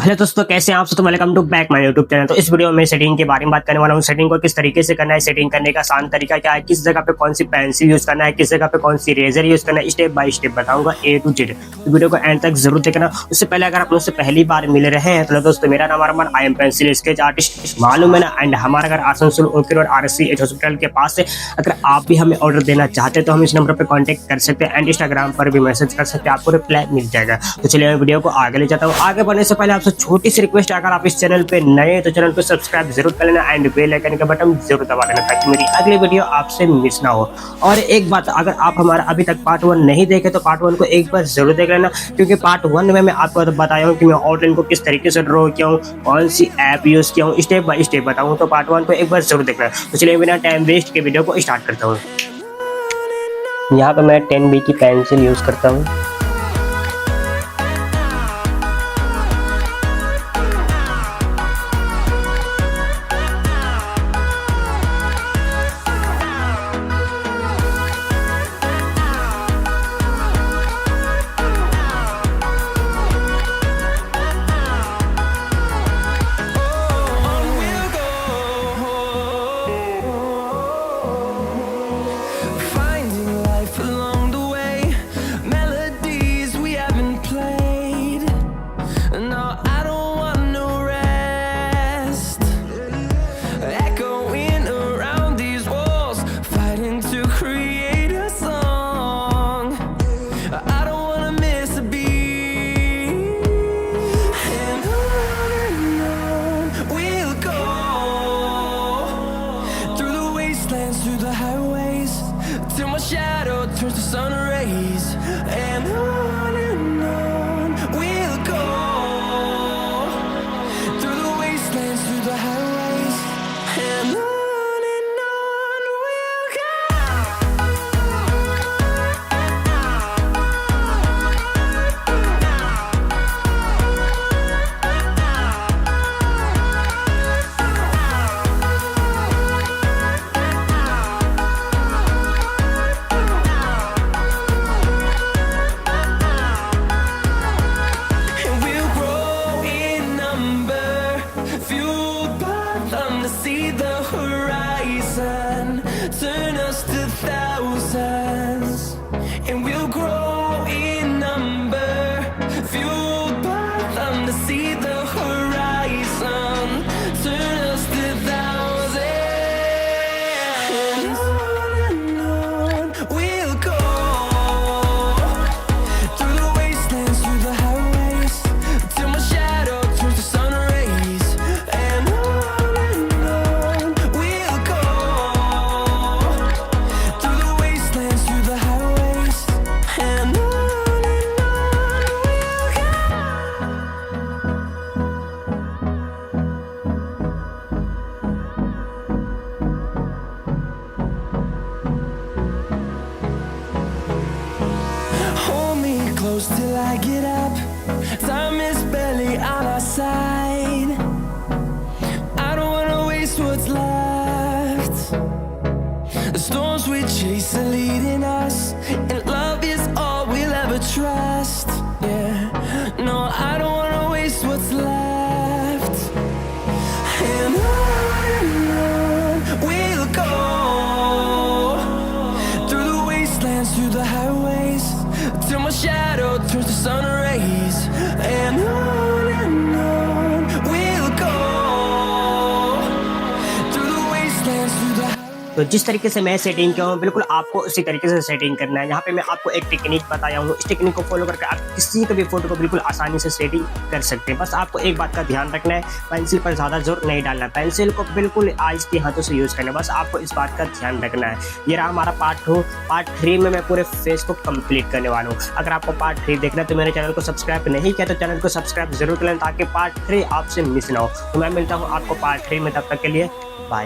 Hello दोस्तों, कैसे हैं आप सब? Welcome to back my YouTube channel. तो इस वीडियो में सेटिंग के बारे में बात करने वाला हूँ। सेटिंग को किस तरीके से करना है, सेटिंग करने का आसान तरीका क्या है, किस जगह पे कौन सी पेंसिल यूज करना है, किस जगह पे कौन सी रेजर यूज करना है, स्टेप बाय स्टेप बताऊंगा A to Z। तो वीडियो को एंड तक जरूर देखना। उससे पहले अगर आप मुझसे पहली बार मिल रहे हैं तो दोस्तों, मेरा नाम Arman, I am pencil sketch artist, मालूम है ना। एंड हमारा घर Asansol OK road RSC hospital के पास है। अगर आप भी हमें ऑर्डर देना चाहते हैं तो हम इस नंबर पर कॉन्टेक्ट कर सकते हैं एंड इंस्टाग्राम पर भी मैसेज कर सकते हैं, आपको रिप्लाई मिल जाएगा। तो चलिए मैं वीडियो को आगे ले जाता हूँ। आगे बढ़ने से पहले आपसे छोटी सी रिक्वेस्ट, अगर आप इस चैनल पे नए हैं तो चैनल को सब्सक्राइब जरूर कर लेना एंड बेल आइकन का बटन जरूर दबा देना ताकि मेरी अगली वीडियो आपसे मिस ना हो। और एक बात, अगर आप हमारा अभी तक पार्ट 1 नहीं देखे तो पार्ट 1 को एक बार जरूर देख लेना, क्योंकि पार्ट 1 में मैं आपको बताया हूँ कि मैं आउटलाइन को किस तरीके से ड्रॉ किया हूँ, कौन सी ऐप यूज किया हूँ, स्टेप बाय स्टेप बताऊँ। तो पार्ट 1 को एक बार जरूर देखना। तो चलिए बिना टाइम वेस्ट के वीडियो को स्टार्ट करता हूँ। यहाँ पे मैं 10B की पेंसिल यूज करता हूँ। Through the highways till my shadow turns to sun rays, and on we'll go through the wastelands, through the highways, and on we'll go. See the horizon, turn us to thousands, and we'll grow in number, fueled by them to see the horizon, turn us to thousands, and on we'll go through the wastelands, through the highways, till my shadow turns to sun rays, and close till I get up. Time is barely on our side. I don't wanna waste what's left. The storms we chase are leading us, and love is all we'll ever trust. Yeah, no, I don't wanna waste what's left. And on we'll go through the wastelands, through the highways, till my shadow turns to sun rays, and on we'll go through the wastelands, through the. तो जिस तरीके से मैं setting किया हूँ बिल्कुल आपको उसी तरीके से सेटिंग करना है। यहाँ पे मैं आपको एक टेक्निक बताया हूँ, इस टेक्निक को फॉलो करके आप किसी का भी फोटो को बिल्कुल आसानी से सेटिंग कर सकते हैं। बस आपको एक बात का ध्यान रखना है, पेंसिल पर ज़्यादा जोर नहीं डालना, पेंसिल को बिल्कुल आहिस्ते हाथों से यूज़ करना है। बस आपको इस बात का ध्यान रखना है। ये रहा हमारा पार्ट 2। पार्ट 3 में मैं पूरे फेस को कंप्लीट करने वाला हूँ। अगर आपको पार्ट 3 देखना है तो मेरे चैनल को सब्सक्राइब नहीं किया तो चैनल को सब्सक्राइब जरूर कर लें ताकि पार्ट 3 आपसे मिस ना हो। तो मैं मिलता हूँ आपको पार्ट 3 में, तब तक के लिए बाय।